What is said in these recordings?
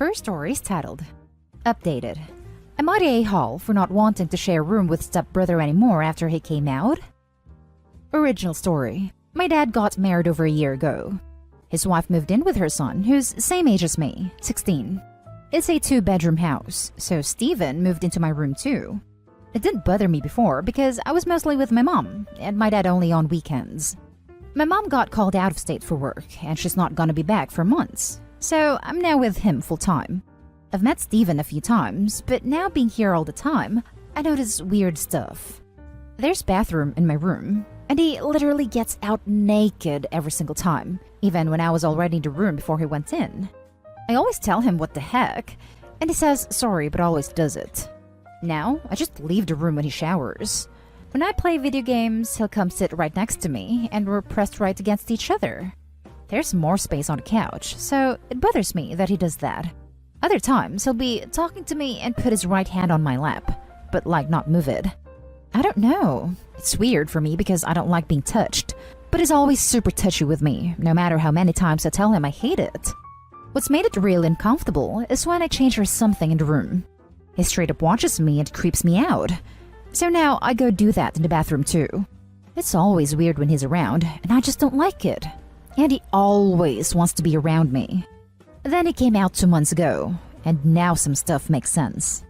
First story is titled, Updated. Am I the a-hole for not wanting to share a room with stepbrother anymore after he came out? Original story. My dad got married over a year ago. His wife moved in with her son, who's same age as me, 16. It's a 2-bedroom house, so Steven moved into my room too. It didn't bother me before because I was mostly with my mom, and my dad only on weekends. My mom got called out of state for work, and she's not gonna be back for months, so I'm now with him full-time. I've met Steven a few times, but now being here all the time, I notice weird stuff. There's bathroom in my room, and he literally gets out naked every single time, even when I was already in the room before he went in. I always tell him what the heck, and he says sorry but always does it. Now, I just leave the room when he showers. When I play video games, he'll come sit right next to me, and we're pressed right against each other. There's more space on the couch, so it bothers me that he does that. Other times, he'll be talking to me and put his right hand on my lap, but like not move it. I don't know. It's weird for me because I don't like being touched, but he's always super touchy with me, no matter how many times I tell him I hate it. What's made it real uncomfortable is when I change or something in the room. He straight up watches me and creeps me out. So now I go do that in the bathroom too. It's always weird when he's around, and I just don't like it. And he always wants to be around me. Then he came out 2 months ago, and now some stuff makes sense.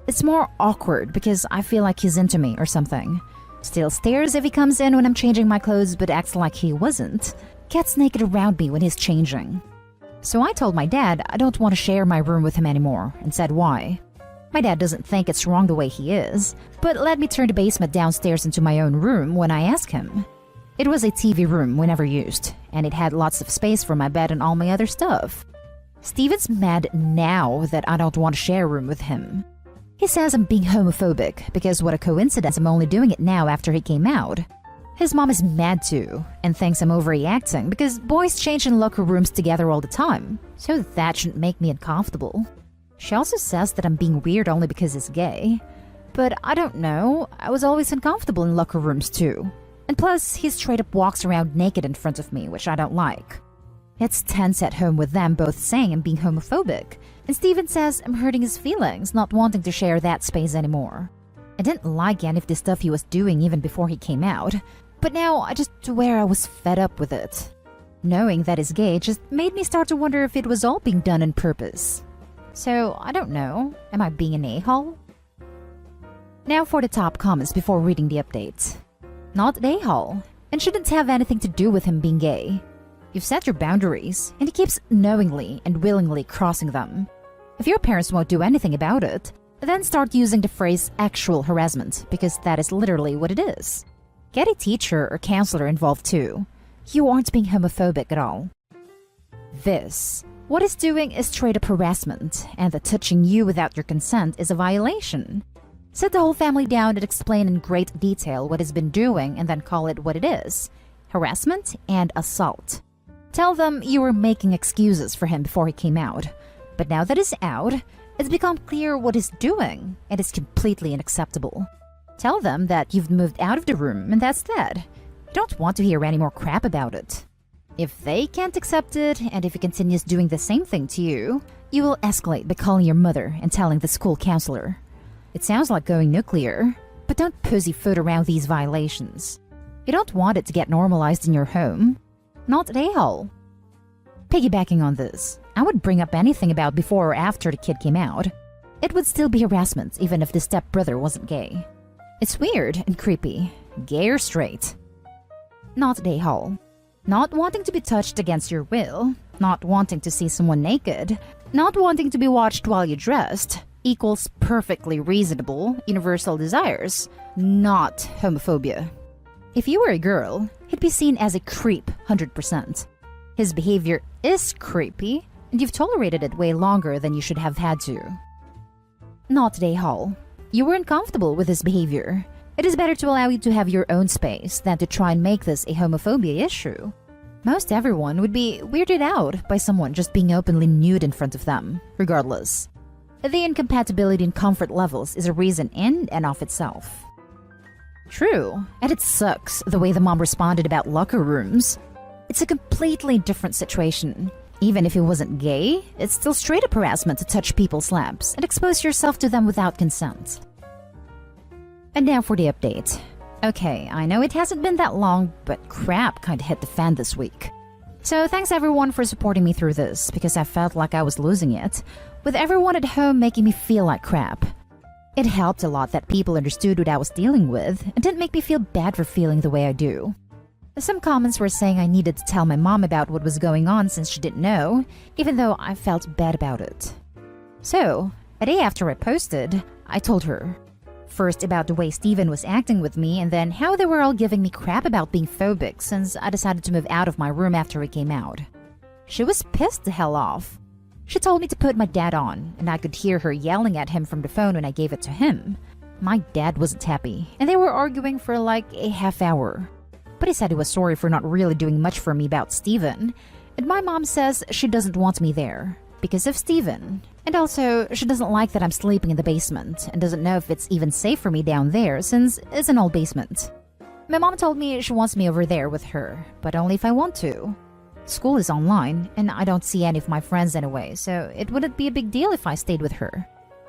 It's more awkward because I feel like he's into me or something. Still stares if he comes in when I'm changing my clothes but acts like he wasn't. Gets naked around me when he's changing. So I told my dad I don't want to share my room with him anymore and said why. My dad doesn't think it's wrong the way he is, but let me turn the basement downstairs into my own room when I ask him. It was a TV room we never used, and it had lots of space for my bed and all my other stuff. Steven's mad now that I don't want to share a room with him. He says I'm being homophobic because what a coincidence I'm only doing it now after he came out. His mom is mad too and thinks I'm overreacting because boys change in locker rooms together all the time, so that shouldn't make me uncomfortable. She also says that I'm being weird only because he's gay. But I don't know, I was always uncomfortable in locker rooms too. And plus, he straight up walks around naked in front of me, which I don't like. It's tense at home with them both saying I'm being homophobic, and Steven says I'm hurting his feelings, not wanting to share that space anymore. I didn't like any of the stuff he was doing even before he came out, but now I just swear I was fed up with it. Knowing that he's gay just made me start to wonder if it was all being done on purpose. So, I don't know, am I being an a-hole? Now for the top comments before reading the update. Not an a-hole, and shouldn't have anything to do with him being gay. You've set your boundaries, and he keeps knowingly and willingly crossing them. If your parents won't do anything about it, then start using the phrase actual harassment, because that is literally what it is. Get a teacher or counselor involved too. You aren't being homophobic at all. What he's doing is straight up harassment, and that touching you without your consent is a violation. Sit the whole family down and explain in great detail what he's been doing and then call it what it is: harassment and assault. Tell them you were making excuses for him before he came out, but now that he's out, it's become clear what he's doing, and it's completely unacceptable. Tell them that you've moved out of the room and that's that. You don't want to hear any more crap about it. If they can't accept it, and if he continues doing the same thing to you, you will escalate by calling your mother and telling the school counselor. It sounds like going nuclear, but don't pussyfoot around these violations. You don't want it to get normalized in your home. Not an a-hole. Piggybacking on this, I would bring up anything about before or after the kid came out. It would still be harassment even if the stepbrother wasn't gay. It's weird and creepy, gay or straight. Not an a-hole. Not wanting to be touched against your will, not wanting to see someone naked, not wanting to be watched while you're dressed, equals perfectly reasonable, universal desires, not homophobia. If you were a girl, he'd be seen as a creep 100%. His behavior is creepy, and you've tolerated it way longer than you should have had to. Not an a-hole. You were uncomfortable with his behavior. It is better to allow you to have your own space than to try and make this a homophobia issue. Most everyone would be weirded out by someone just being openly nude in front of them, regardless. The incompatibility in comfort levels is a reason in and of itself. True, and it sucks the way the mom responded about locker rooms. It's a completely different situation. Even if he wasn't gay, it's still straight up harassment to touch people's laps and expose yourself to them without consent. And now for the update. Okay, I know it hasn't been that long, but crap kinda hit the fan this week. So thanks everyone for supporting me through this, because I felt like I was losing it, with everyone at home making me feel like crap. It helped a lot that people understood what I was dealing with and didn't make me feel bad for feeling the way I do. Some comments were saying I needed to tell my mom about what was going on since she didn't know, even though I felt bad about it. So, a day after I posted, I told her. First about the way Steven was acting with me, and then how they were all giving me crap about being phobic since I decided to move out of my room after he came out. She was pissed the hell off. She told me to put my dad on, and I could hear her yelling at him from the phone when I gave it to him. My dad wasn't happy, and they were arguing for like a half hour. But he said he was sorry for not really doing much for me about Steven, and my mom says she doesn't want me there because of Steven. And also, she doesn't like that I'm sleeping in the basement and doesn't know if it's even safe for me down there since it's an old basement. My mom told me she wants me over there with her, but only if I want to. School is online, and I don't see any of my friends anyway, so it wouldn't be a big deal if I stayed with her.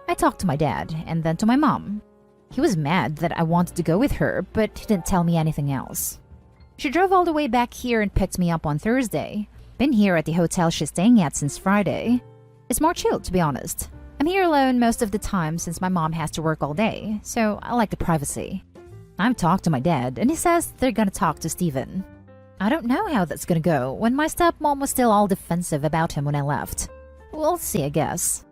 I talked to my dad, and then to my mom. He was mad that I wanted to go with her, but he didn't tell me anything else. She drove all the way back here and picked me up on Thursday. Been here at the hotel she's staying at since Friday. It's more chill, to be honest. I'm here alone most of the time since my mom has to work all day, so I like the privacy. I've talked to my dad, and he says they're gonna talk to Steven. I don't know how that's gonna go when my stepmom was still all defensive about him when I left. We'll see, I guess.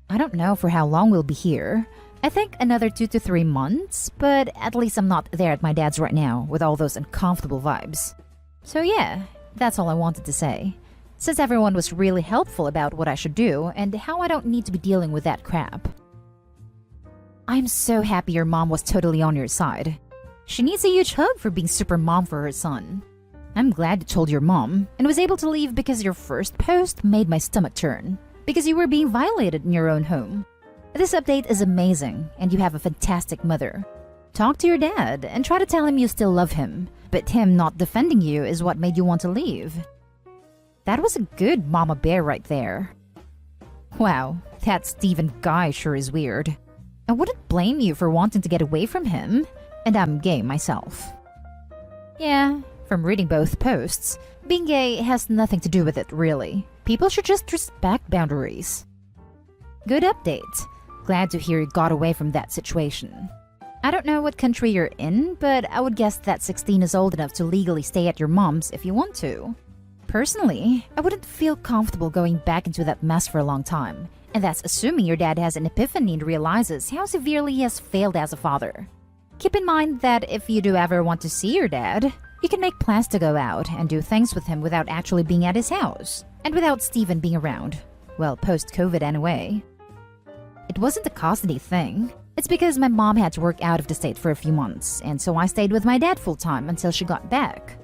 I don't know for how long we'll be here. I think another 2 to 3 months, but at least I'm not there at my dad's right now with all those uncomfortable vibes. So yeah, that's all I wanted to say. Since everyone was really helpful about what I should do and how I don't need to be dealing with that crap. I'm so happy your mom was totally on your side. She needs a huge hug for being super mom for her son. I'm glad you told your mom and was able to leave because your first post made my stomach turn. Because you were being violated in your own home. This update is amazing, and you have a fantastic mother. Talk to your dad and try to tell him you still love him, but him not defending you is what made you want to leave. That was a good mama bear right there. Wow, that Steven guy sure is weird. I wouldn't blame you for wanting to get away from him, and I'm gay myself. Yeah, from reading both posts, being gay has nothing to do with it really. People should just respect boundaries. Good update. Glad to hear you got away from that situation. I don't know what country you're in, but I would guess that 16 is old enough to legally stay at your mom's if you want to. Personally, I wouldn't feel comfortable going back into that mess for a long time, and that's assuming your dad has an epiphany and realizes how severely he has failed as a father. Keep in mind that if you do ever want to see your dad, you can make plans to go out and do things with him without actually being at his house, and without Steven being around. Well, post-COVID anyway. It wasn't a custody thing. It's because my mom had to work out of the state for a few months, and so I stayed with my dad full-time until she got back.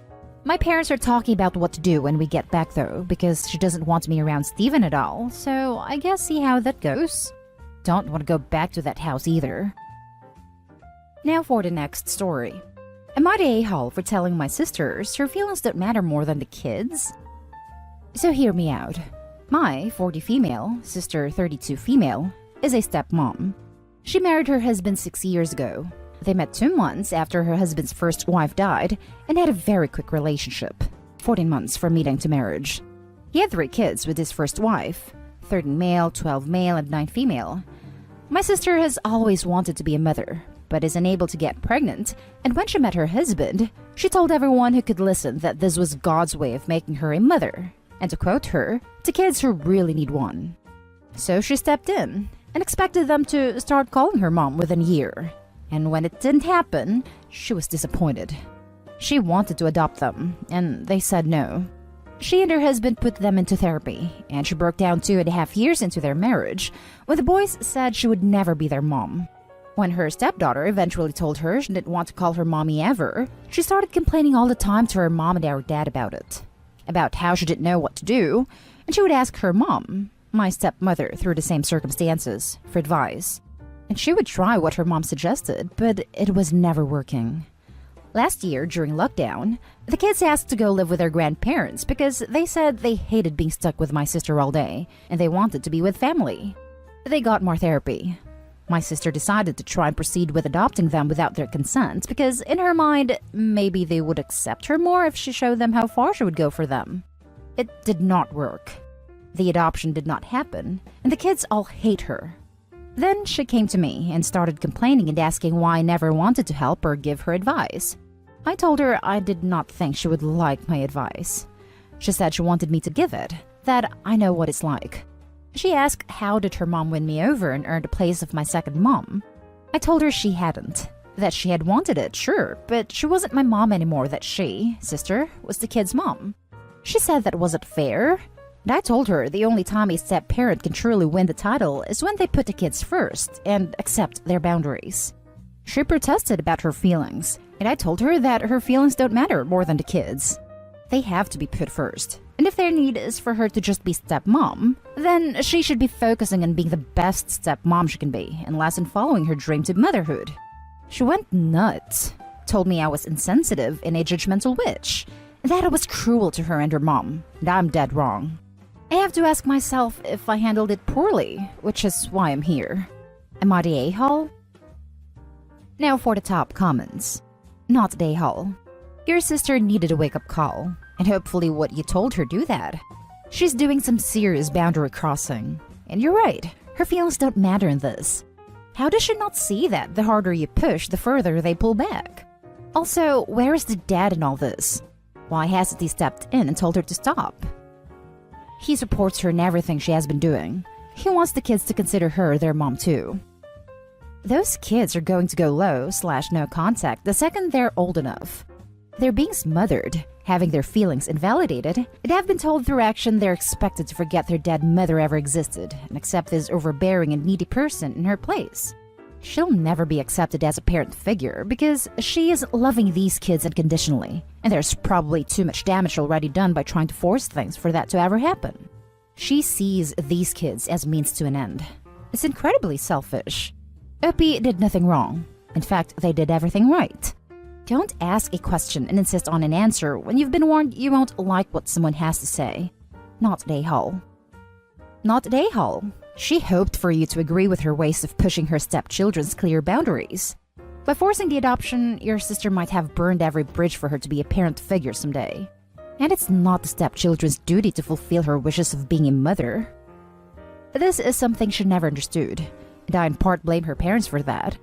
My parents are talking about what to do when we get back though, because she doesn't want me around Steven at all, so I guess see how that goes. Don't want to go back to that house either. Now for the next story. Am I the a-hole for telling my sisters her feelings don't matter more than the kids? So hear me out. My 40 female, sister 32 female, is a stepmom. She married her husband 6 years ago. They met 2 months after her husband's first wife died and had a very quick relationship, 14 months from meeting to marriage. He had 3 kids with his first wife, 13 male, 12 male, and 9 female. My sister has always wanted to be a mother, but is unable to get pregnant, and when she met her husband, she told everyone who could listen that this was God's way of making her a mother, and to quote her, to kids who really need one. So she stepped in and expected them to start calling her mom within a year. And when it didn't happen, she was disappointed. She wanted to adopt them, and they said no. She and her husband put them into therapy, and she broke down 2.5 years into their marriage when the boys said she would never be their mom. When her stepdaughter eventually told her she didn't want to call her mommy ever, she started complaining all the time to her mom and our dad about it. About how she didn't know what to do, and she would ask her mom, my stepmother through the same circumstances, for advice. And she would try what her mom suggested, but it was never working. Last year, during lockdown, the kids asked to go live with their grandparents because they said they hated being stuck with my sister all day and they wanted to be with family. They got more therapy. My sister decided to try and proceed with adopting them without their consent because, in her mind, maybe they would accept her more if she showed them how far she would go for them. It did not work. The adoption did not happen, and the kids all hate her. Then she came to me and started complaining and asking why I never wanted to help or give her advice. I told her I did not think she would like my advice. She said she wanted me to give it, that I know what it's like. She asked how did her mom win me over and earn the place of my second mom. I told her she hadn't, that she had wanted it, sure, but she wasn't my mom anymore, that she, sister, was the kid's mom. She said that wasn't fair, and I told her the only time a step-parent can truly win the title is when they put the kids first and accept their boundaries. She protested about her feelings, and I told her that her feelings don't matter more than the kids. They have to be put first. And if their need is for her to just be stepmom, then she should be focusing on being the best stepmom she can be, and less in following her dream to motherhood. She went nuts, told me I was insensitive and a judgmental witch, and that I was cruel to her and her mom, and I'm dead wrong. I have to ask myself if I handled it poorly, which is why I'm here. Am I the a-hole? Now for the top comments. Not the a-hole. Your sister needed a wake-up call, and hopefully what you told her do that. She's doing some serious boundary crossing. And you're right, her feelings don't matter in this. How does she not see that the harder you push, the further they pull back? Also, where is the dad in all this? Why hasn't he stepped in and told her to stop? He supports her in everything she has been doing. He wants the kids to consider her their mom too. Those kids are going to go low/no contact the second they're old enough. They're being smothered, having their feelings invalidated, and have been told through action they're expected to forget their dead mother ever existed and accept this overbearing and needy person in her place. She'll never be accepted as a parent figure because she is loving these kids unconditionally, and there's probably too much damage already done by trying to force things for that to ever happen. She sees these kids as means to an end. It's incredibly selfish. Opie did nothing wrong. In fact, they did everything right. Don't ask a question and insist on an answer when you've been warned you won't like what someone has to say. Not the a-hole. Not the a-hole. She hoped for you to agree with her ways of pushing her stepchildren's clear boundaries. By forcing the adoption, your sister might have burned every bridge for her to be a parent figure someday. And it's not the stepchildren's duty to fulfill her wishes of being a mother. This is something she never understood, and I in part blame her parents for that.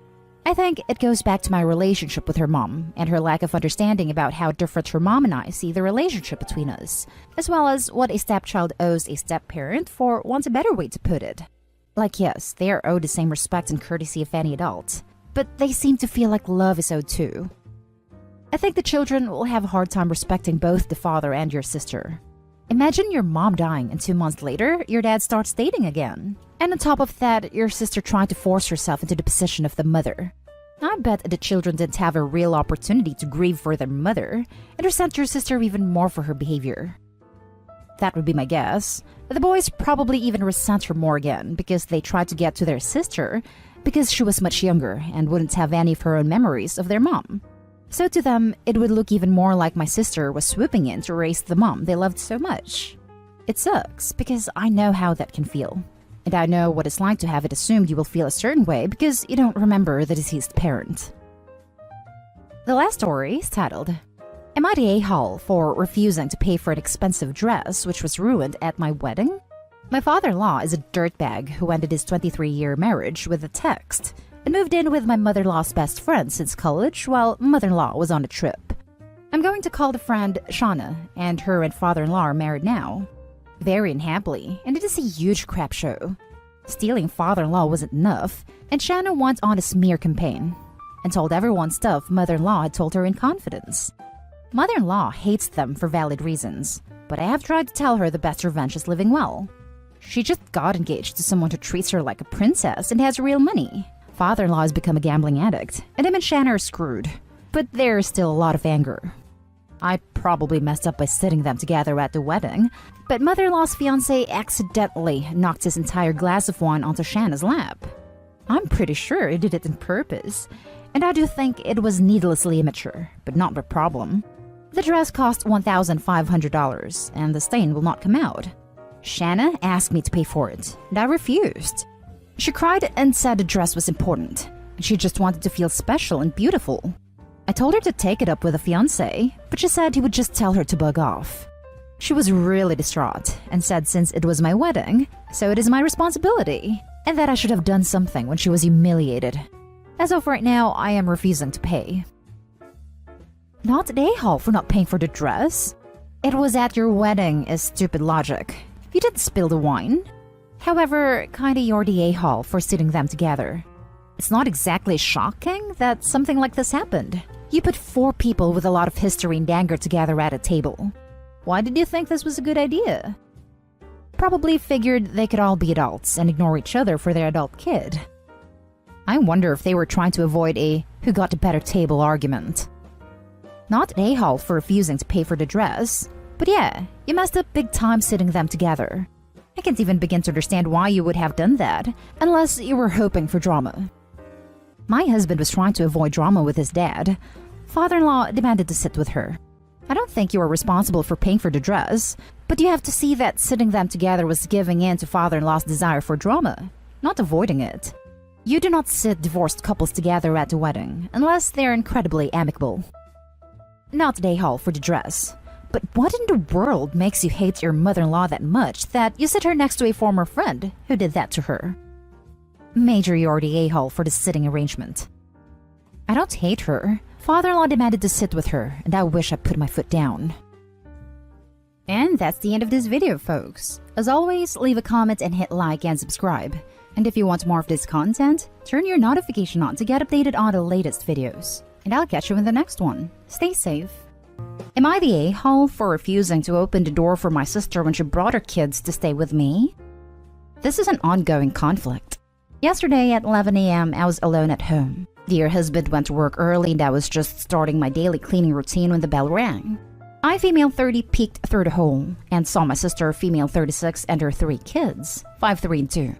I think it goes back to my relationship with her mom and her lack of understanding about how different her mom and I see the relationship between us, as well as what a stepchild owes a step-parent, for want a better way to put it. Like, yes, they are owed the same respect and courtesy of any adult, but they seem to feel like love is owed too. I think the children will have a hard time respecting both the father and your sister. Imagine your mom dying and 2 months later, your dad starts dating again. And on top of that, your sister trying to force herself into the position of the mother. I bet the children didn't have a real opportunity to grieve for their mother and resent your sister even more for her behavior. That would be my guess. The boys probably even resent her more again because they tried to get to their sister because she was much younger and wouldn't have any of her own memories of their mom. So to them, it would look even more like my sister was swooping in to raise the mom they loved so much. It sucks because I know how that can feel. And I know what it's like to have it assumed you will feel a certain way because you don't remember the deceased parent. The last story is titled, Am I the a-hole for refusing to pay for an expensive dress which was ruined at my wedding? My father-in-law is a dirtbag who ended his 23-year marriage with a text and moved in with my mother-in-law's best friend since college while mother-in-law was on a trip. I'm going to call the friend Shauna, and her and father-in-law are married now. Very unhappily, and it is a huge crap show. Stealing father-in-law wasn't enough, and Shauna went on a smear campaign and told everyone stuff mother-in-law had told her in confidence. Mother-in-law hates them for valid reasons, but I have tried to tell her the best revenge is living well. She just got engaged to someone who treats her like a princess and has real money. Father-in-law has become a gambling addict, and him and Shanna are screwed. But there is still a lot of anger. I probably messed up by sitting them together at the wedding, but mother-in-law's fiancé accidentally knocked his entire glass of wine onto Shanna's lap. I'm pretty sure he did it on purpose, and I do think it was needlessly immature, but not my problem. The dress cost $1,500, and the stain will not come out. Shanna asked me to pay for it, and I refused. She cried and said the dress was important, and she just wanted to feel special and beautiful. I told her to take it up with a fiancé, but she said he would just tell her to bug off. She was really distraught and said since it was my wedding, so it is my responsibility, and that I should have done something when she was humiliated. As of right now, I am refusing to pay. Not an a-hole for not paying for the dress. It was at your wedding is stupid logic. You didn't spill the wine. However, kinda you're the a-hole for sitting them together. It's not exactly shocking that something like this happened. You put 4 people with a lot of history and anger together at a table. Why did you think this was a good idea? Probably figured they could all be adults and ignore each other for their adult kid. I wonder if they were trying to avoid a who got the better table argument. Not an a-hole for refusing to pay for the dress, but yeah, you messed up big time sitting them together. I can't even begin to understand why you would have done that, unless you were hoping for drama. My husband was trying to avoid drama with his dad. Father-in-law demanded to sit with her. I don't think you are responsible for paying for the dress, but you have to see that sitting them together was giving in to father-in-law's desire for drama, not avoiding it. You do not sit divorced couples together at a wedding, unless they're incredibly amicable. Not an a-hole for the dress. But what in the world makes you hate your mother-in-law that much that you sit her next to a former friend who did that to her? Major you're the a-hole for the sitting arrangement. I don't hate her. Father-in-law demanded to sit with her, and I wish I put my foot down. And that's the end of this video, folks. As always, leave a comment and hit like and subscribe. And if you want more of this content, turn your notification on to get updated on the latest videos. And I'll catch you in the next one. Stay safe. Am I the a-hole for refusing to open the door for my sister when she brought her kids to stay with me? This is an ongoing conflict. Yesterday at 11 a.m. I was alone at home. Dear husband went to work early and I was just starting my daily cleaning routine when the bell rang. I, female 30, peeked through the hole and saw my sister, female 36, and her 3 kids, 5, 3, and 2.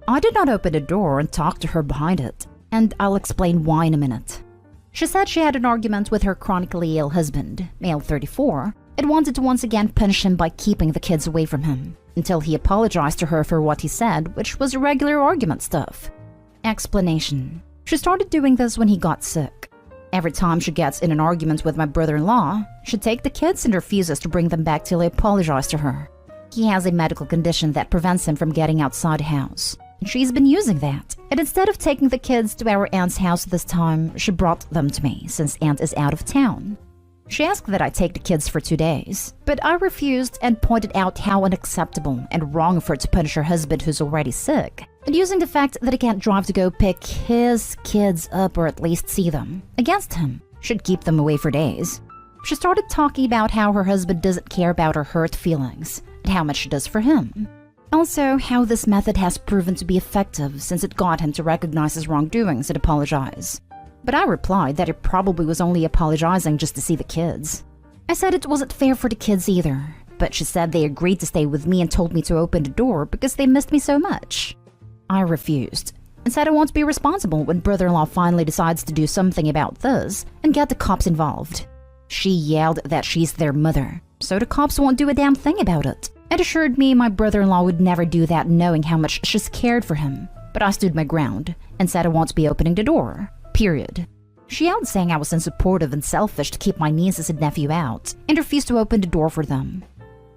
I did not open the door and talk to her behind it, and I'll explain why in a minute. She said she had an argument with her chronically ill husband, male 34, and wanted to once again punish him by keeping the kids away from him, until he apologized to her for what he said, which was regular argument stuff. Explanation. She started doing this when he got sick. Every time she gets in an argument with my brother-in-law, she'd take the kids and refuses to bring them back till I apologize to her. He has a medical condition that prevents him from getting outside the house. And she's been using that. And instead of taking the kids to our aunt's house this time, she brought them to me since aunt is out of town. She asked that I take the kids for 2 days, but I refused and pointed out how unacceptable and wrong for her to punish her husband who's already sick, and using the fact that he can't drive to go pick his kids up or at least see them, against him, should keep them away for days. She started talking about how her husband doesn't care about her hurt feelings, and how much she does for him. Also, how this method has proven to be effective since it got him to recognize his wrongdoings and apologize. But I replied that he probably was only apologizing just to see the kids. I said it wasn't fair for the kids either, but she said they agreed to stay with me and told me to open the door because they missed me so much. I refused and said I won't be responsible when brother-in-law finally decides to do something about this and get the cops involved. She yelled that she's their mother, so the cops won't do a damn thing about it, and assured me my brother-in-law would never do that knowing how much she's cared for him. But I stood my ground and said I won't be opening the door. Period. She yelled saying I was unsupportive and selfish to keep my nieces and nephew out, and refused to open the door for them.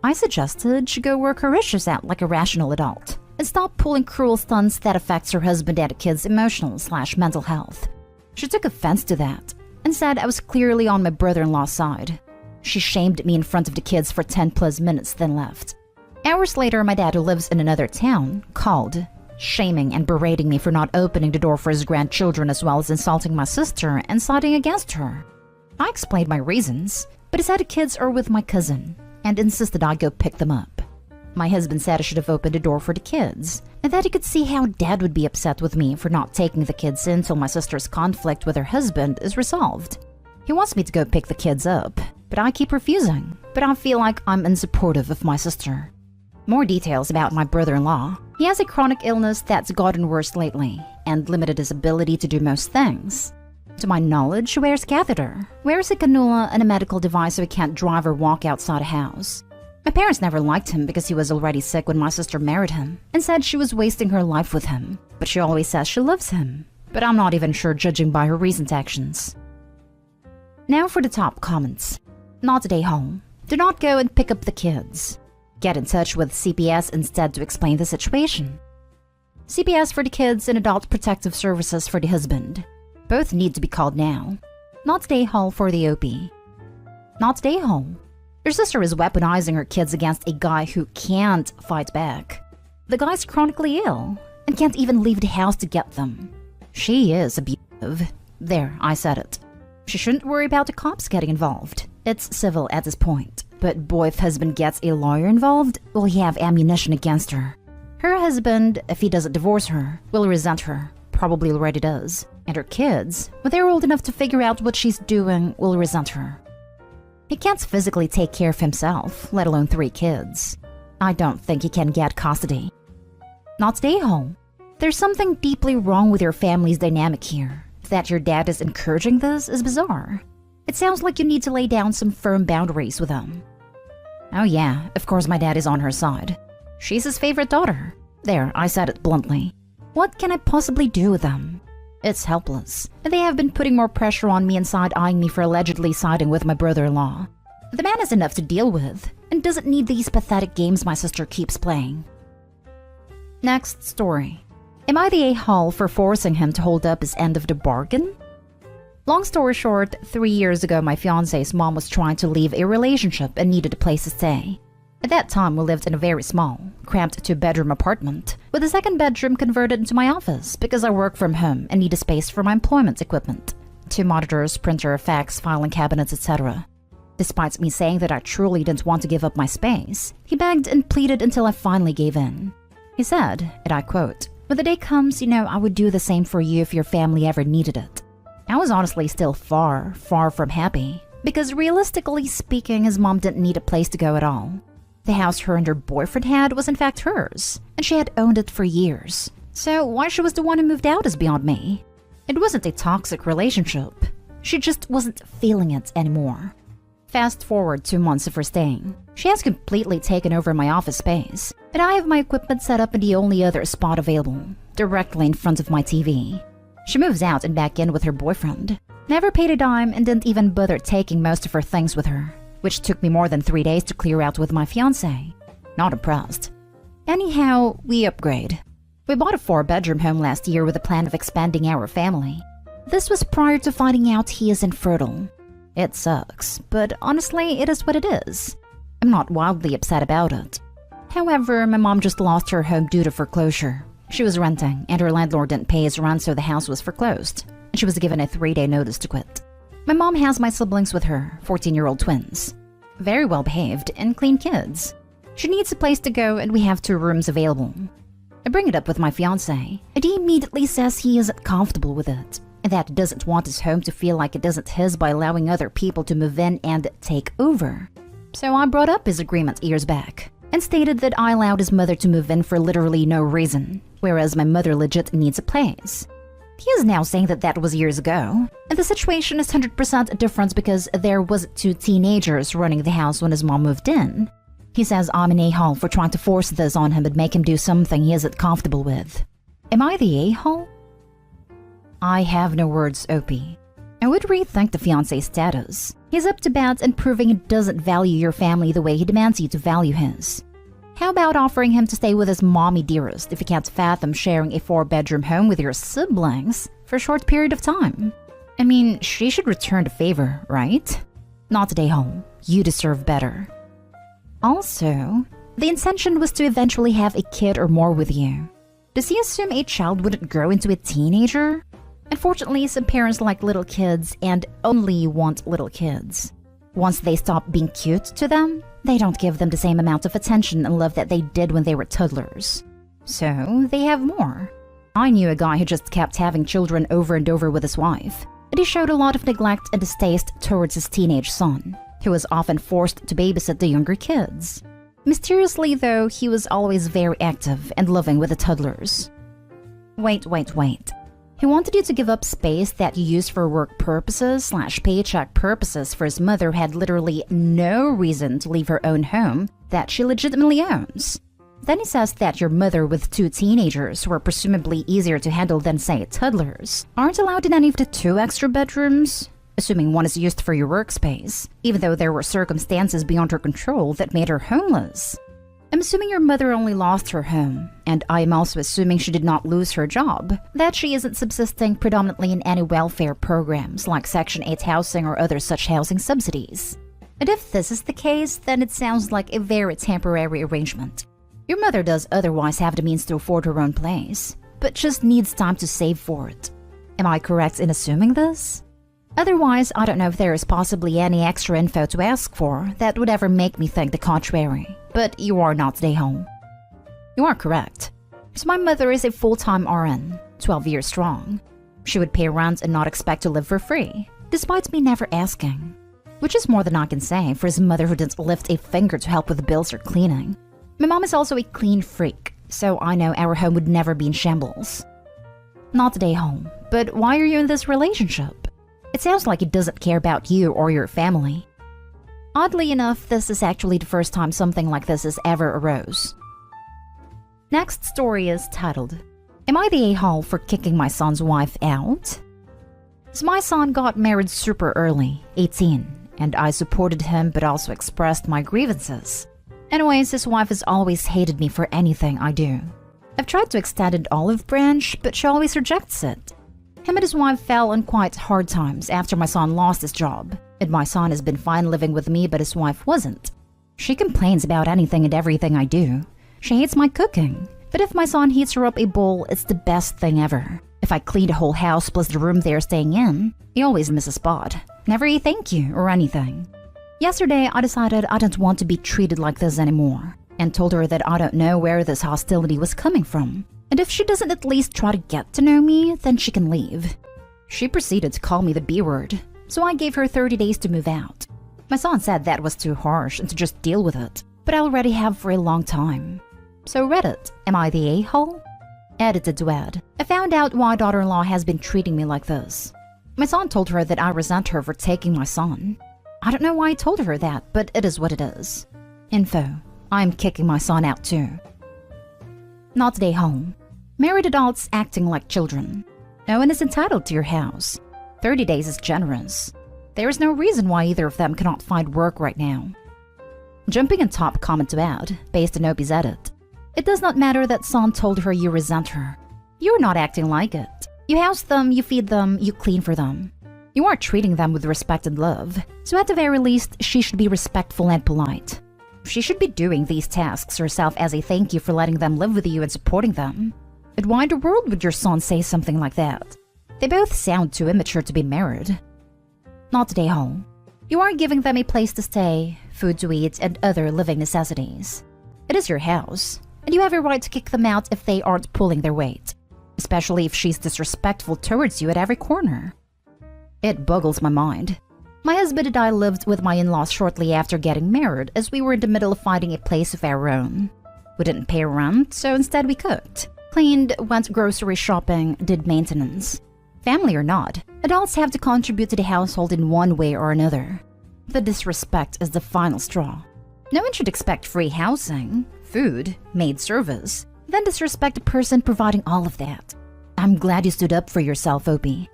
I suggested she go work her issues out like a rational adult, and stop pulling cruel stunts that affects her husband and the kids' emotional/mental health. She took offense to that, and said I was clearly on my brother-in-law's side. She shamed me in front of the kids for 10+ minutes, then left. Hours later, my dad, who lives in another town, called, shaming and berating me for not opening the door for his grandchildren, as well as insulting my sister and siding against her. I explained my reasons, but he said the kids are with my cousin and insisted I go pick them up. My husband said I should have opened the door for the kids, and that he could see how Dad would be upset with me for not taking the kids in till my sister's conflict with her husband is resolved. He wants me to go pick the kids up, but I keep refusing, but I feel like I'm unsupportive of my sister. More details about my brother-in-law. He has a chronic illness that's gotten worse lately and limited his ability to do most things. To my knowledge, she wears a catheter, wears a cannula and a medical device so he can't drive or walk outside a house. My parents never liked him because he was already sick when my sister married him and said she was wasting her life with him, but she always says she loves him. But I'm not even sure judging by her recent actions. Now for the top comments. Not today home. Do not go and pick up the kids. Get in touch with CPS instead to explain the situation. CPS for the kids and Adult Protective Services for the husband. Both need to be called now. Not today hall for the OP. Not today home. Your sister is weaponizing her kids against a guy who can't fight back. The guy's chronically ill and can't even leave the house to get them. She is abusive. There, I said it. She shouldn't worry about the cops getting involved. It's civil at this point. But boy, if husband gets a lawyer involved, will he have ammunition against her? Her husband, if he doesn't divorce her, will resent her. Probably already does. And her kids, when they're old enough to figure out what she's doing, will resent her. He can't physically take care of himself, let alone 3 kids. I don't think he can get custody. Not stay home. There's something deeply wrong with your family's dynamic here. That your dad is encouraging this is bizarre. It sounds like you need to lay down some firm boundaries with him. Oh yeah, of course my dad is on her side. She's his favorite daughter. There, I said it bluntly. What can I possibly do with them? It's helpless. They have been putting more pressure on me and side-eyeing me for allegedly siding with my brother-in-law. The man has enough to deal with and doesn't need these pathetic games my sister keeps playing. Next story. Am I the a-hole for forcing him to hold up his end of the bargain? Long story short, 3 years ago my fiancé's mom was trying to leave a relationship and needed a place to stay. At that time we lived in a very small, cramped 2-bedroom apartment, with the second bedroom converted into my office because I work from home and need a space for my employment equipment. 2 monitors, printer, fax, filing cabinets, etc. Despite me saying that I truly didn't want to give up my space, he begged and pleaded until I finally gave in. He said, and I quote, "When the day comes, I would do the same for you if your family ever needed it." I was honestly still far, far from happy, because realistically speaking, his mom didn't need a place to go at all. The house her and her boyfriend had was in fact hers, and she had owned it for years. So why she was the one who moved out is beyond me. It wasn't a toxic relationship. She just wasn't feeling it anymore. Fast forward 2 months of her staying. She has completely taken over my office space, and I have my equipment set up in the only other spot available, directly in front of my TV. She moves out and back in with her boyfriend. Never paid a dime and didn't even bother taking most of her things with her, which took me more than 3 days to clear out with my fiancé. Not impressed. Anyhow, we upgrade. We bought a 4-bedroom home last year with a plan of expanding our family. This was prior to finding out he is infertile. It sucks, but honestly, it is what it is. I'm not wildly upset about it. However, my mom just lost her home due to foreclosure. She was renting, and her landlord didn't pay his rent, so the house was foreclosed, and she was given a 3-day notice to quit. My mom has my siblings with her, 14-year-old twins. Very well behaved and clean kids. She needs a place to go, and we have 2 rooms available. I bring it up with my fiancé, and he immediately says he isn't comfortable with it, and that he doesn't want his home to feel like it isn't his by allowing other people to move in and take over. So I brought up his agreement years back, and stated that I allowed his mother to move in for literally no reason, whereas my mother legit needs a place. He is now saying that that was years ago, and the situation is 100% different because there was 2 teenagers running the house when his mom moved in. He says I'm an a-hole for trying to force this on him and make him do something he isn't comfortable with. Am I the a-hole? I have no words, Opie. I would rethink the fiancé status. He's up to bat and proving he doesn't value your family the way he demands you to value his. How about offering him to stay with his mommy dearest if he can't fathom sharing a 4-bedroom home with your siblings for a short period of time? I mean, she should return the favor, right? Not today, home. You deserve better. Also, the intention was to eventually have a kid or more with you. Does he assume a child wouldn't grow into a teenager? Unfortunately, some parents like little kids and only want little kids. Once they stop being cute to them, they don't give them the same amount of attention and love that they did when they were toddlers. So, they have more. I knew a guy who just kept having children over and over with his wife, and he showed a lot of neglect and distaste towards his teenage son, who was often forced to babysit the younger kids. Mysteriously, though, he was always very active and loving with the toddlers. Wait. He wanted you to give up space that you use for work purposes / paycheck purposes for his mother who had literally no reason to leave her own home that she legitimately owns. Then he says that your mother with 2 teenagers who are presumably easier to handle than, say, toddlers, aren't allowed in any of the 2 extra bedrooms, assuming one is used for your workspace, even though there were circumstances beyond her control that made her homeless. I'm assuming your mother only lost her home, and I am also assuming she did not lose her job, that she isn't subsisting predominantly in any welfare programs like Section 8 housing or other such housing subsidies. And if this is the case, then it sounds like a very temporary arrangement. Your mother does otherwise have the means to afford her own place, but just needs time to save for it. Am I correct in assuming this? Otherwise, I don't know if there is possibly any extra info to ask for that would ever make me think the contrary. But you are not today home. You are correct. So my mother is a full-time RN, 12 years strong. She would pay rent and not expect to live for free, despite me never asking. Which is more than I can say for his mother who didn't lift a finger to help with the bills or cleaning. My mom is also a clean freak, so I know our home would never be in shambles. Not today home, but why are you in this relationship? It sounds like he doesn't care about you or your family. Oddly enough, this is actually the first time something like this has ever arose. Next story is titled, Am I the a-hole for kicking my son's wife out? So my son got married super early, 18, and I supported him but also expressed my grievances. Anyways, his wife has always hated me for anything I do. I've tried to extend an olive branch, but she always rejects it. Him and his wife fell on quite hard times after my son lost his job, and my son has been fine living with me but his wife wasn't. She complains about anything and everything I do. She hates my cooking, but if my son heats her up a bowl, it's the best thing ever. If I clean the whole house plus the room they're staying in, he always misses a spot. Never a thank you or anything. Yesterday, I decided I didn't want to be treated like this anymore, and told her that I don't know where this hostility was coming from. And if she doesn't at least try to get to know me, then she can leave. She proceeded to call me the B-word, so I gave her 30 days to move out. My son said that was too harsh and to just deal with it, but I already have for a long time. So Reddit, am I the a-hole? Edited to add, I found out why daughter-in-law has been treating me like this. My son told her that I resent her for taking my son. I don't know why I told her that, but it is what it is. Info, I'm kicking my son out too. Not today home. Married adults acting like children. No one is entitled to your house. 30 days is generous. There is no reason why either of them cannot find work right now. Jumping in top comment to add, based on Opie's edit. It does not matter that son told her you resent her. You are not acting like it. You house them, you feed them, you clean for them. You are treating them with respect and love, so at the very least, she should be respectful and polite. She should be doing these tasks herself as a thank you for letting them live with you and supporting them. And why in the world would your son say something like that? They both sound too immature to be married. Not today home. You are giving them a place to stay, food to eat, and other living necessities. It is your house, and you have a right to kick them out if they aren't pulling their weight, especially if she's disrespectful towards you at every corner. It boggles my mind. My husband and I lived with my in-laws shortly after getting married as we were in the middle of finding a place of our own. We didn't pay rent, so instead we cooked. Cleaned, went grocery shopping, did maintenance. Family or not, adults have to contribute to the household in one way or another. The disrespect is the final straw. No one should expect free housing, food, maid service, then disrespect a person providing all of that. I'm glad you stood up for yourself, Opie.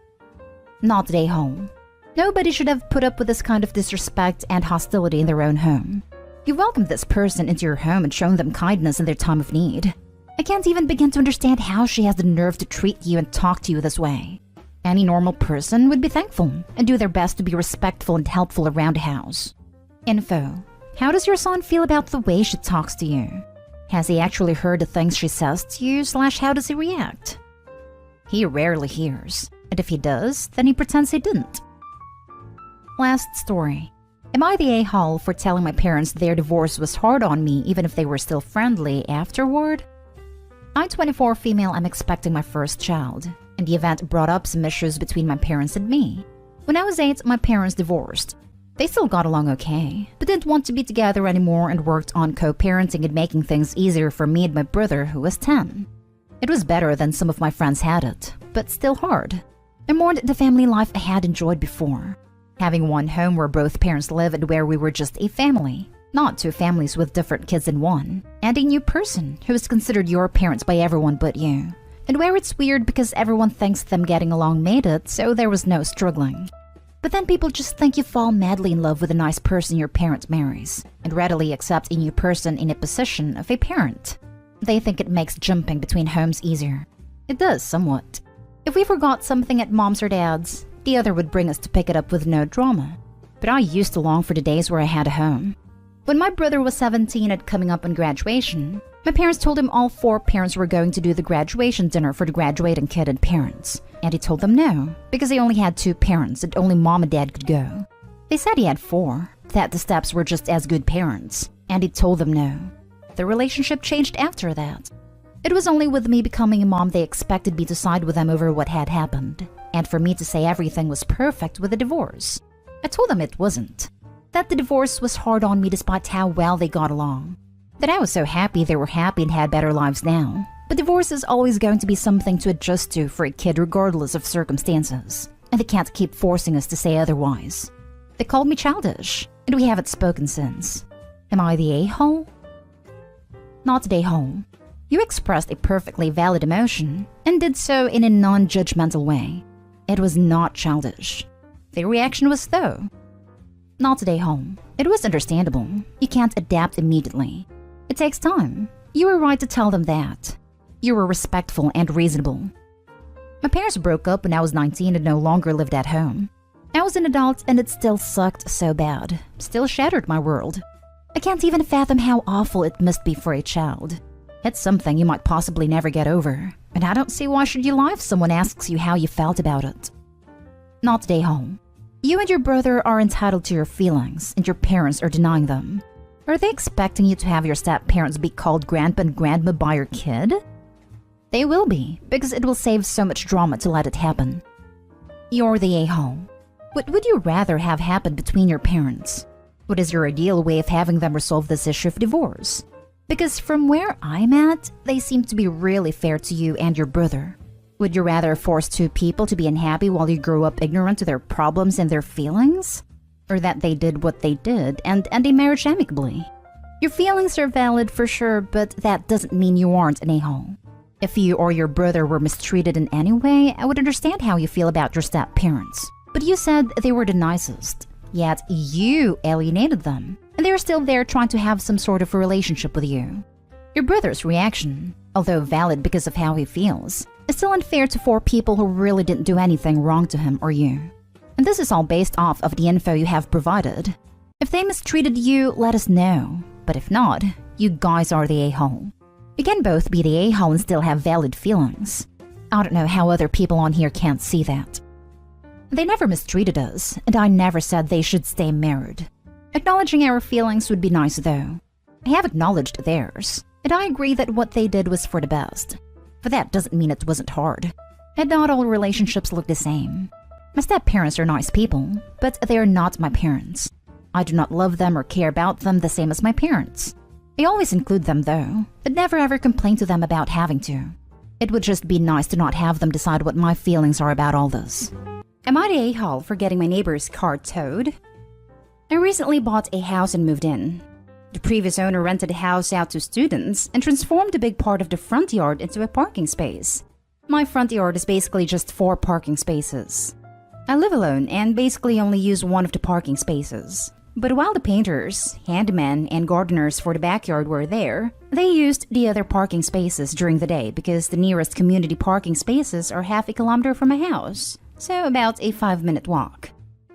Not today home. Nobody should have put up with this kind of disrespect and hostility in their own home. You welcomed this person into your home and shown them kindness in their time of need. I can't even begin to understand how she has the nerve to treat you and talk to you this way. Any normal person would be thankful and do their best to be respectful and helpful around the house. Info. How does your son feel about the way she talks to you? Has he actually heard the things she says to you / how does he react? He rarely hears, and if he does, then he pretends he didn't. Last story. Am I the a-hole for telling my parents their divorce was hard on me even if they were still friendly afterward? I'm 24 female, I'm expecting my first child, and the event brought up some issues between my parents and me. When I was 8, my parents divorced. They still got along okay, but didn't want to be together anymore and worked on co-parenting and making things easier for me and my brother who was 10. It was better than some of my friends had it, but still hard. I mourned the family life I had enjoyed before. Having one home where both parents live and where we were just a family, not two families with different kids in one, and a new person who is considered your parents by everyone but you. And where it's weird because everyone thinks them getting along made it, so there was no struggling. But then people just think you fall madly in love with a nice person your parent marries, and readily accept a new person in a position of a parent. They think it makes jumping between homes easier. It does somewhat. If we forgot something at mom's or dad's, the other would bring us to pick it up with no drama. But I used to long for the days where I had a home. When my brother was 17 and coming up on graduation, my parents told him all 4 parents were going to do the graduation dinner for the graduating kid and parents. And he told them no, because they only had 2 parents and only mom and dad could go. They said he had 4, that the Steps were just as good parents, and he told them no. The relationship changed after that. It was only with me becoming a mom they expected me to side with them over what had happened, and for me to say everything was perfect with a divorce. I told them it wasn't. That the divorce was hard on me despite how well they got along. That I was so happy they were happy and had better lives now. But divorce is always going to be something to adjust to for a kid regardless of circumstances, and they can't keep forcing us to say otherwise. They called me childish, and we haven't spoken since. Am I the a-hole? Not the a-hole. You expressed a perfectly valid emotion, and did so in a non-judgmental way. It was not childish. The reaction was though. Not today home. It was understandable. You can't adapt immediately. It takes time. You were right to tell them that. You were respectful and reasonable. My parents broke up when I was 19 and no longer lived at home. I was an adult and it still sucked so bad. Still shattered my world. I can't even fathom how awful it must be for a child. It's something you might possibly never get over, and I don't see why should you lie if someone asks you how you felt about it. Not today home. You and your brother are entitled to your feelings, and your parents are denying them. Are they expecting you to have your step-parents be called grandpa and grandma by your kid? They will be, because it will save so much drama to let it happen. You're the a-hole. What would you rather have happen between your parents? What is your ideal way of having them resolve this issue of divorce? Because from where I'm at, they seem to be really fair to you and your brother. Would you rather force 2 people to be unhappy while you grow up ignorant to their problems and their feelings? Or that they did what they did and end a marriage amicably? Your feelings are valid for sure, but that doesn't mean you aren't an a-hole. If you or your brother were mistreated in any way, I would understand how you feel about your step-parents. But you said they were the nicest, yet you alienated them, and they're still there trying to have some sort of a relationship with you. Your brother's reaction, although valid because of how he feels, is still unfair to 4 people who really didn't do anything wrong to him or you. And this is all based off of the info you have provided. If they mistreated you, let us know. But if not, you guys are the a-hole. You can both be the a-hole and still have valid feelings. I don't know how other people on here can't see that. They never mistreated us, and I never said they should stay married. Acknowledging our feelings would be nice though. I have acknowledged theirs, and I agree that what they did was for the best. But that doesn't mean it wasn't hard. And not all relationships look the same. My step-parents are nice people, but they are not my parents. I do not love them or care about them the same as my parents. I always include them though, but never ever complain to them about having to. It would just be nice to not have them decide what my feelings are about all this. Am I the a-hole for getting my neighbor's car towed? I recently bought a house and moved in. The previous owner rented the house out to students and transformed a big part of the front yard into a parking space. My front yard is basically just 4 parking spaces. I live alone and basically only use one of the parking spaces. But while the painters, handymen, and gardeners for the backyard were there, they used the other parking spaces during the day because the nearest community parking spaces are half a kilometer from my house, so about a 5-minute walk.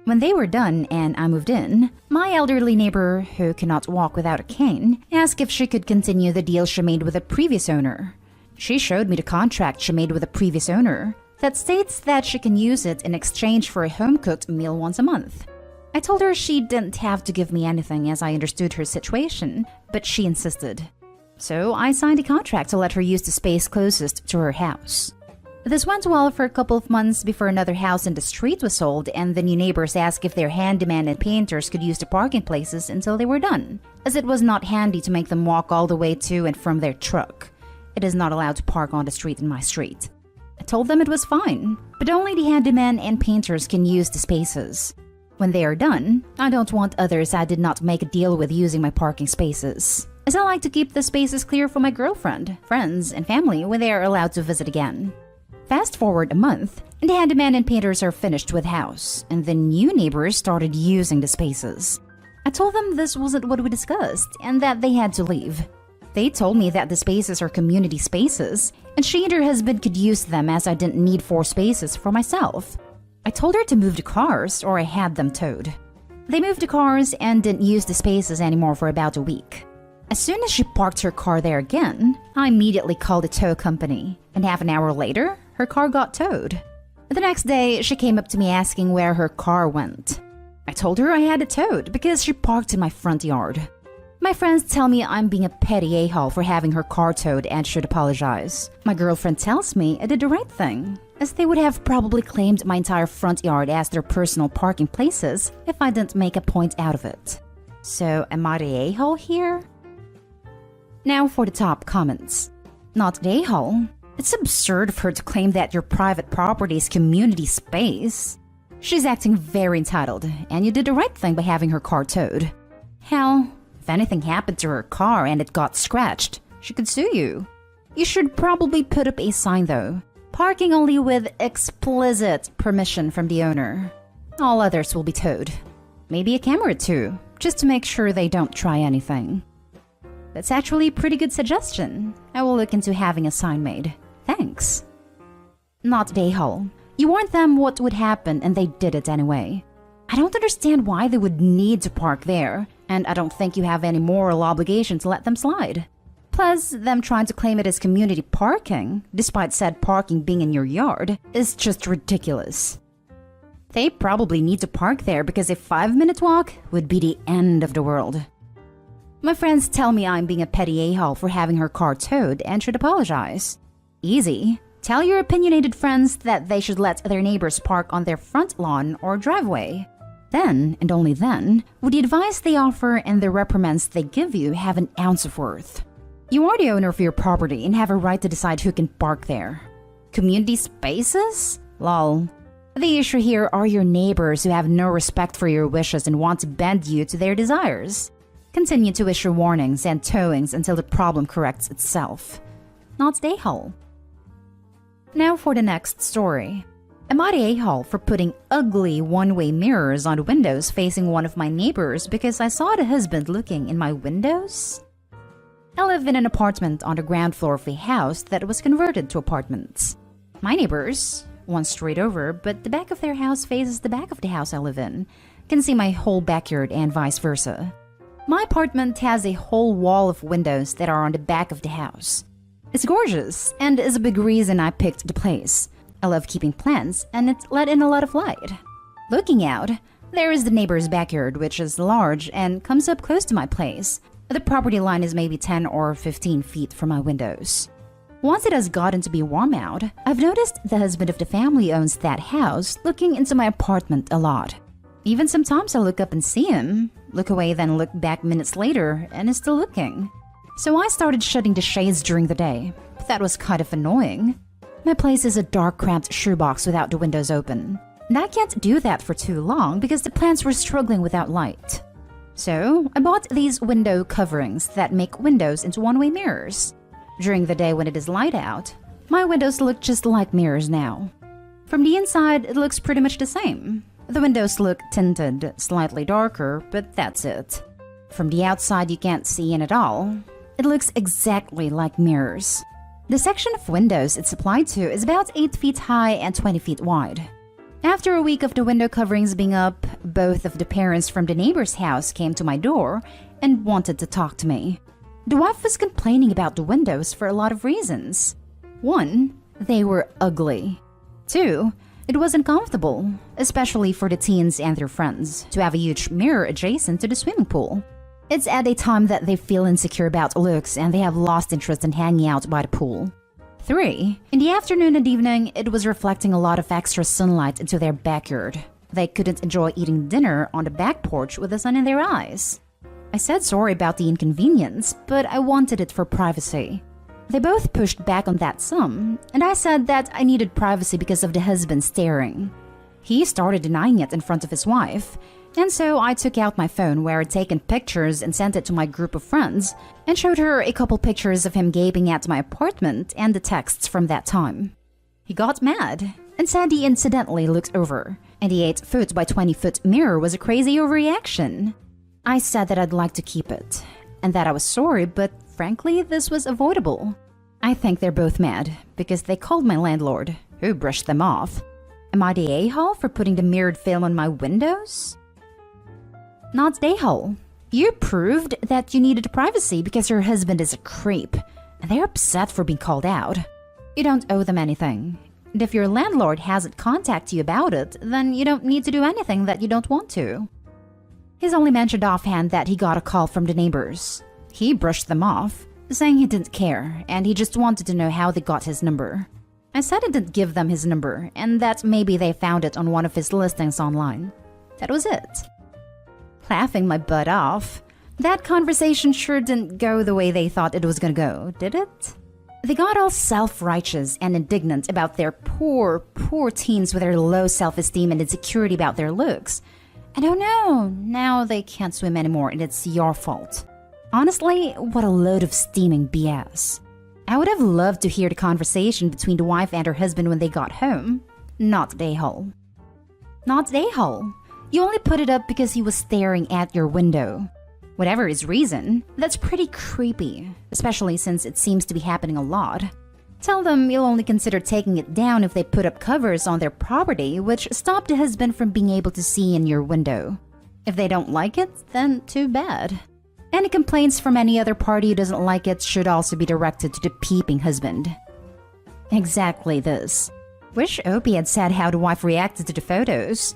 When they were done and I moved in, my elderly neighbor, who cannot walk without a cane, asked if she could continue the deal she made with the previous owner. She showed me the contract she made with the previous owner that states that she can use it in exchange for a home-cooked meal once a month. I told her she didn't have to give me anything as I understood her situation, but she insisted. So I signed a contract to let her use the space closest to her house. This went well for a couple of months before another house in the street was sold and the new neighbors asked if their handyman and painters could use the parking places until they were done, as it was not handy to make them walk all the way to and from their truck. It is not allowed to park on the street in my street. I told them it was fine, but only the handyman and painters can use the spaces. When they are done, I don't want others I did not make a deal with using my parking spaces, as I like to keep the spaces clear for my girlfriend, friends, and family when they are allowed to visit again. Fast forward a month, and the handyman and painters are finished with the house, and the new neighbors started using the spaces. I told them this wasn't what we discussed, and that they had to leave. They told me that the spaces are community spaces, and she and her husband could use them as I didn't need 4 spaces for myself. I told her to move the cars or I had them towed. They moved the cars and didn't use the spaces anymore for about a week. As soon as she parked her car there again, I immediately called the tow company, and half an hour later, her car got towed. The next day, she came up to me asking where her car went. I told her I had it towed because she parked in my front yard. My friends tell me I'm being a petty a-hole for having her car towed and should apologize. My girlfriend tells me I did the right thing, as they would have probably claimed my entire front yard as their personal parking places if I didn't make a point out of it. So am I the a-hole here? Now for the top comments. Not the a-hole. It's absurd of her to claim that your private property is community space. She's acting very entitled, and you did the right thing by having her car towed. Hell, if anything happened to her car and it got scratched, she could sue you. You should probably put up a sign though. Parking only with explicit permission from the owner. All others will be towed. Maybe a camera too, just to make sure they don't try anything. That's actually a pretty good suggestion. I will look into having a sign made. Thanks. Not a-hole. You warned them what would happen and they did it anyway. I don't understand why they would need to park there, and I don't think you have any moral obligation to let them slide. Plus, them trying to claim it as community parking, despite said parking being in your yard, is just ridiculous. They probably need to park there because a 5-minute walk would be the end of the world. My friends tell me I'm being a petty a-hole for having her car towed and should apologize. Easy. Tell your opinionated friends that they should let their neighbors park on their front lawn or driveway. Then, and only then, would the advice they offer and the reprimands they give you have an ounce of worth. You are the owner of your property and have a right to decide who can park there. Community spaces? Lol. The issue here are your neighbors who have no respect for your wishes and want to bend you to their desires. Continue to issue warnings and towings until the problem corrects itself. Not the a-hole. Now for the next story. Am I the a-hole for putting ugly one-way mirrors on the windows facing one of my neighbors because I saw the husband looking in my windows? I live in an apartment on the ground floor of a house that was converted to apartments. My neighbors, one straight over, but the back of their house faces the back of the house I live in, can see my whole backyard and vice versa. My apartment has a whole wall of windows that are on the back of the house. It's gorgeous and is a big reason I picked the place. I love keeping plants and it let in a lot of light. Looking out, there is the neighbor's backyard, which is large and comes up close to my place. The property line is maybe 10 or 15 feet from my windows. Once it has gotten to be warm out, I've noticed the husband of the family owns that house looking into my apartment a lot. Even sometimes I look up and see him, look away then look back minutes later and is still looking. So I started shutting the shades during the day. That was kind of annoying. My place is a dark, cramped shoebox without the windows open. And I can't do that for too long because the plants were struggling without light. So I bought these window coverings that make windows into one-way mirrors. During the day when it is light out, my windows look just like mirrors now. From the inside, it looks pretty much the same. The windows look tinted, slightly darker, but that's it. From the outside, you can't see in at all. It looks exactly like mirrors. The section of windows it's applied to is about 8 feet high and 20 feet wide. After a week of the window coverings being up, both of the parents from the neighbor's house came to my door and wanted to talk to me. The wife was complaining about the windows for a lot of reasons. 1, they were ugly. 2, it was uncomfortable, especially for the teens and their friends, to have a huge mirror adjacent to the swimming pool. It's at a time that they feel insecure about looks and they have lost interest in hanging out by the pool. 3, in the afternoon and evening, it was reflecting a lot of extra sunlight into their backyard. They couldn't enjoy eating dinner on the back porch with the sun in their eyes. I said sorry about the inconvenience, but I wanted it for privacy. They both pushed back on that sum, and I said that I needed privacy because of the husband staring. He started denying it in front of his wife, and so I took out my phone where I'd taken pictures and sent it to my group of friends and showed her a couple pictures of him gaping at my apartment and the texts from that time. He got mad and said he incidentally looked over, and the 8-foot by 20-foot mirror was a crazy overreaction. I said that I'd like to keep it, and that I was sorry, but frankly, this was avoidable. I think they're both mad because they called my landlord, who brushed them off. Am I the a-hole for putting the mirrored film on my windows? Not the a-hole. You proved that you needed privacy because your husband is a creep, and they're upset for being called out. You don't owe them anything. And if your landlord hasn't contacted you about it, then you don't need to do anything that you don't want to. He's only mentioned offhand that he got a call from the neighbors. He brushed them off, saying he didn't care, and he just wanted to know how they got his number. I said I didn't give them his number, and that maybe they found it on one of his listings online. That was it. Laughing my butt off, that conversation sure didn't go the way they thought it was gonna go, did it? They got all self-righteous and indignant about their poor teens with their low self-esteem and insecurity about their looks. And oh no, now they can't swim anymore and it's your fault. Honestly, what a load of steaming BS. I would have loved to hear the conversation between the wife and her husband when they got home. Not the a-hole. Not the a-hole. You only put it up because he was staring at your window. Whatever his reason, that's pretty creepy, especially since it seems to be happening a lot. Tell them you'll only consider taking it down if they put up covers on their property which stop the husband from being able to see in your window. If they don't like it, then too bad. Any complaints from any other party who doesn't like it should also be directed to the peeping husband. Exactly this. Wish Opie had said how the wife reacted to the photos.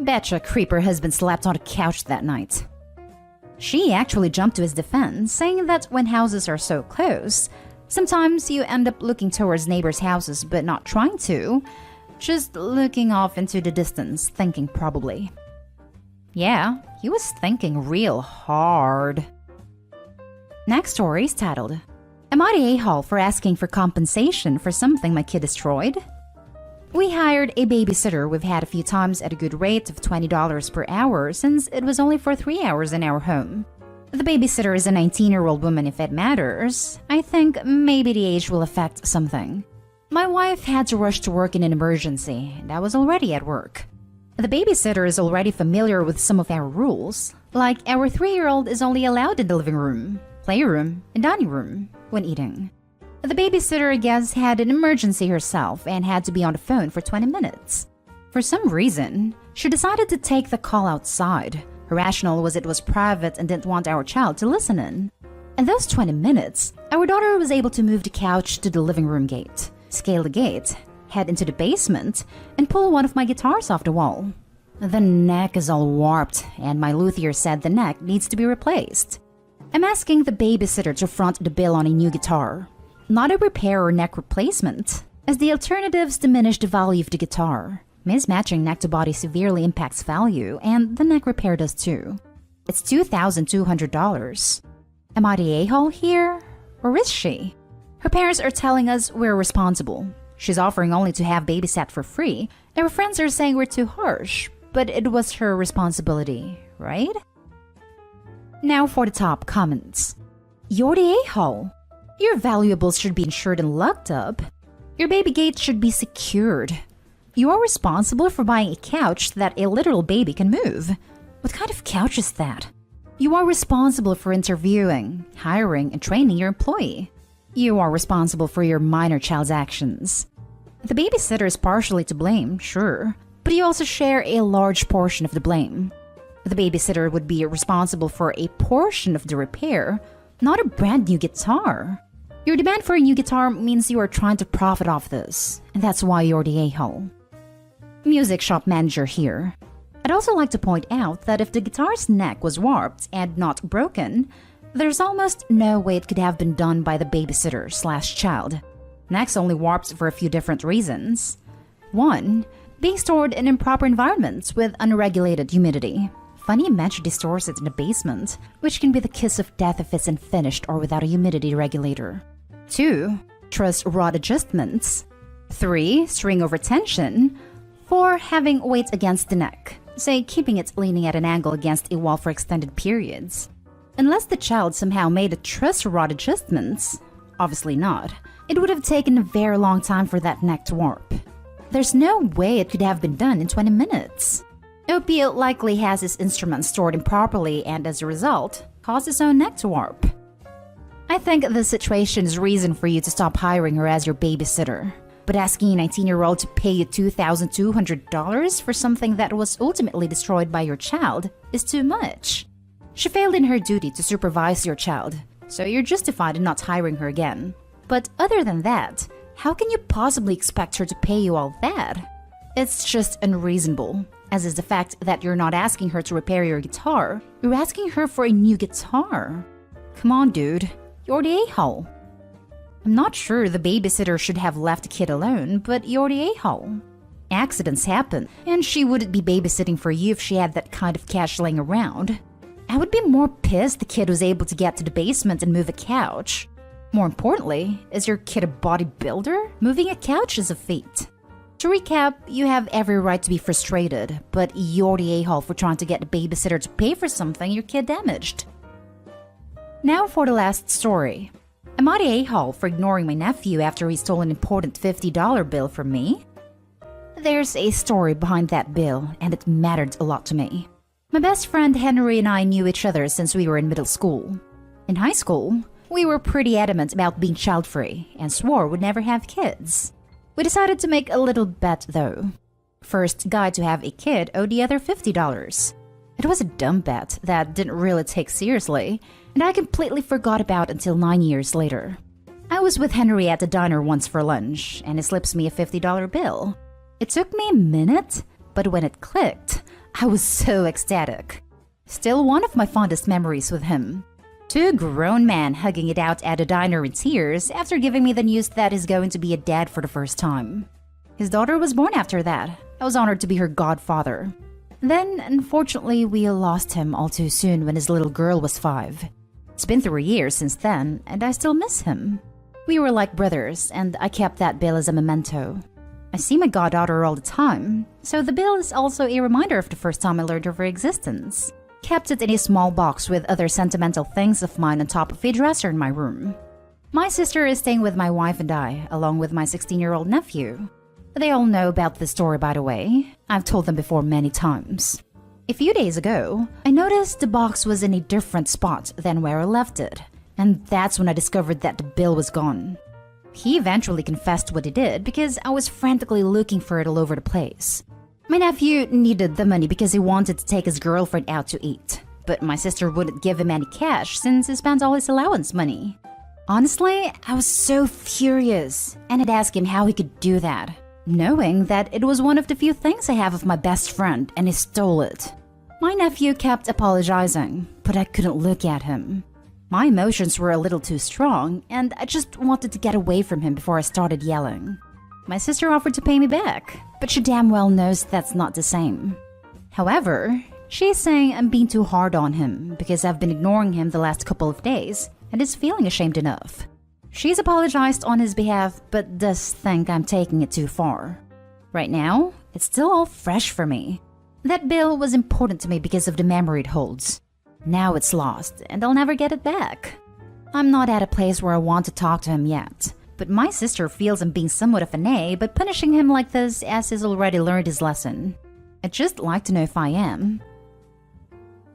Betcha creeper husband slept on a couch that night. She actually jumped to his defense, saying that when houses are so close, sometimes you end up looking towards neighbors' houses but not trying to, just looking off into the distance, thinking probably. Yeah, he was thinking real hard. Next story is titled, Am I the a-hole for asking for compensation for something my kid destroyed? We hired a babysitter we've had a few times at a good rate of $20 per hour since it was only for 3 hours in our home. The babysitter is a 19-year-old woman if it matters. I think maybe the age will affect something. My wife had to rush to work in an emergency, and I was already at work. The babysitter is already familiar with some of our rules, like our 3-year-old is only allowed in the living room, playroom, and dining room when eating. The babysitter, I guess, had an emergency herself and had to be on the phone for 20 minutes. For some reason, she decided to take the call outside. Her rationale was it was private and didn't want our child to listen in. In those 20 minutes, our daughter was able to move the couch to the living room gate, scale the gate, head into the basement, and pull one of my guitars off the wall. The neck is all warped, and my luthier said the neck needs to be replaced. I'm asking the babysitter to front the bill on a new guitar. Not a repair or neck replacement, as the alternatives diminish the value of the guitar. Mismatching neck to body severely impacts value, and the neck repair does too. It's $2,200. Am I the a-hole here? Or is she? Her parents are telling us we're responsible. She's offering only to have babysat for free. Our friends are saying we're too harsh, but it was her responsibility, right? Now for the top comments. You're the a-hole. Your valuables should be insured and locked up. Your baby gate should be secured. You are responsible for buying a couch that a literal baby can move. What kind of couch is that? You are responsible for interviewing, hiring, and training your employee. You are responsible for your minor child's actions. The babysitter is partially to blame, sure, but you also share a large portion of the blame. The babysitter would be responsible for a portion of the repair, not a brand new guitar. Your demand for a new guitar means you are trying to profit off this, and that's why you're the a-hole. Music shop manager here. I'd also like to point out that if the guitar's neck was warped and not broken, there's almost no way it could have been done by the babysitter/child. Necks only warped for a few different reasons. 1. Being stored in improper environments with unregulated humidity. Funny you mentioned he stores it in the basement, which can be the kiss of death if it's unfinished or without a humidity regulator. 2. Truss rod adjustments. 3. String over tension. 4. Having weight against the neck, say keeping it leaning at an angle against a wall for extended periods. Unless the child somehow made a truss rod adjustments, obviously not, it would have taken a very long time for that neck to warp. There's no way it could have been done in 20 minutes. Opie likely has his instruments stored improperly and as a result, caused his own neck to warp. I think this situation is reason for you to stop hiring her as your babysitter. But asking a 19-year-old to pay you $2,200 for something that was ultimately destroyed by your child is too much. She failed in her duty to supervise your child, so you're justified in not hiring her again. But other than that, how can you possibly expect her to pay you all that? It's just unreasonable, as is the fact that you're not asking her to repair your guitar, you're asking her for a new guitar. Come on, dude, you're the a-hole. I'm not sure the babysitter should have left the kid alone, but you're the a-hole. Accidents happen, and she wouldn't be babysitting for you if she had that kind of cash laying around. I would be more pissed the kid was able to get to the basement and move a couch. More importantly, is your kid a bodybuilder? Moving a couch is a feat. To recap, you have every right to be frustrated, but you're the a-hole for trying to get the babysitter to pay for something your kid damaged. Now for the last story. Am I the a-hole for ignoring my nephew after he stole an important $50 bill from me? There's a story behind that bill, and it mattered a lot to me. My best friend Henry and I knew each other since we were in middle school. In high school, we were pretty adamant about being child-free and swore we'd never have kids. We decided to make a little bet though. First guy to have a kid owed the other $50. It was a dumb bet that didn't really take seriously, and I completely forgot about until 9 years later. I was with Henry at the diner once for lunch, and he slips me a $50 bill. It took me a minute, but when it clicked, I was so ecstatic. Still one of my fondest memories with him. Two grown men hugging it out at a diner in tears after giving me the news that he's going to be a dad for the first time. His daughter was born after that. I was honored to be her godfather. Then, unfortunately, we lost him all too soon when his little girl was 5. It's been 3 years since then, and I still miss him. We were like brothers, and I kept that bill as a memento. I see my goddaughter all the time, so the bill is also a reminder of the first time I learned of her existence. Kept it in a small box with other sentimental things of mine on top of a dresser in my room. My sister is staying with my wife and I, along with my 16-year-old nephew. They all know about this story, by the way. I've told them before many times. A few days ago, I noticed the box was in a different spot than where I left it, and that's when I discovered that the bill was gone. He eventually confessed what he did because I was frantically looking for it all over the place. My nephew needed the money because he wanted to take his girlfriend out to eat, but my sister wouldn't give him any cash since he spent all his allowance money. Honestly, I was so furious, and I'd ask him how he could do that, knowing that it was one of the few things I have of my best friend and he stole it. My nephew kept apologizing, but I couldn't look at him. My emotions were a little too strong, and I just wanted to get away from him before I started yelling. My sister offered to pay me back, but she damn well knows that's not the same. However, she's saying I'm being too hard on him because I've been ignoring him the last couple of days and is feeling ashamed enough. She's apologized on his behalf, but does think I'm taking it too far. Right now, it's still all fresh for me. That bill was important to me because of the memory it holds. Now it's lost, and I'll never get it back. I'm not at a place where I want to talk to him yet, but my sister feels I'm being somewhat of an A by punishing him like this as he's already learned his lesson. I'd just like to know if I am.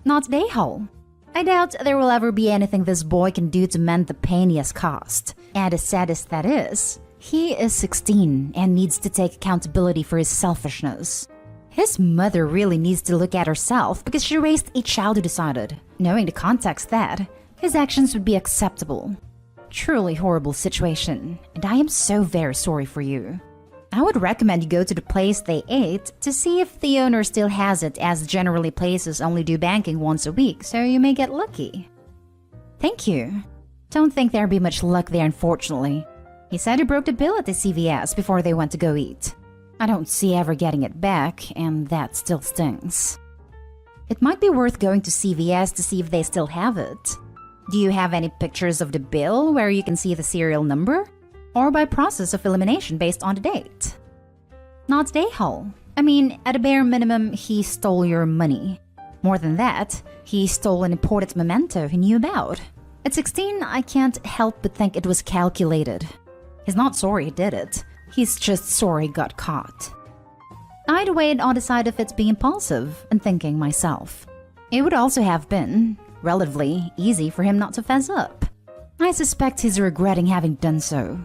Not the a-hole. I doubt there will ever be anything this boy can do to mend the pain he has caused. And as sad as that is, he is 16 and needs to take accountability for his selfishness. His mother really needs to look at herself because she raised a child who decided, knowing the context that, his actions would be acceptable. Truly horrible situation, and I am so very sorry for you. I would recommend you go to the place they ate to see if the owner still has it, as generally places only do banking once a week, so you may get lucky. Thank you. Don't think there'll be much luck there, unfortunately. He said he broke the bill at the CVS before they went to go eat. I don't see ever getting it back, and that still stings. It might be worth going to CVS to see if they still have it. Do you have any pictures of the bill where you can see the serial number? Or by process of elimination based on the date? Not a-hole. I mean, at a bare minimum, he stole your money. More than that, he stole an important memento he knew about. At 16, I can't help but think it was calculated. He's not sorry he did it. He's just sorry he got caught. I'd weighed on the side of it being impulsive and thinking myself. It would also have been relatively easy for him not to fess up. I suspect he's regretting having done so.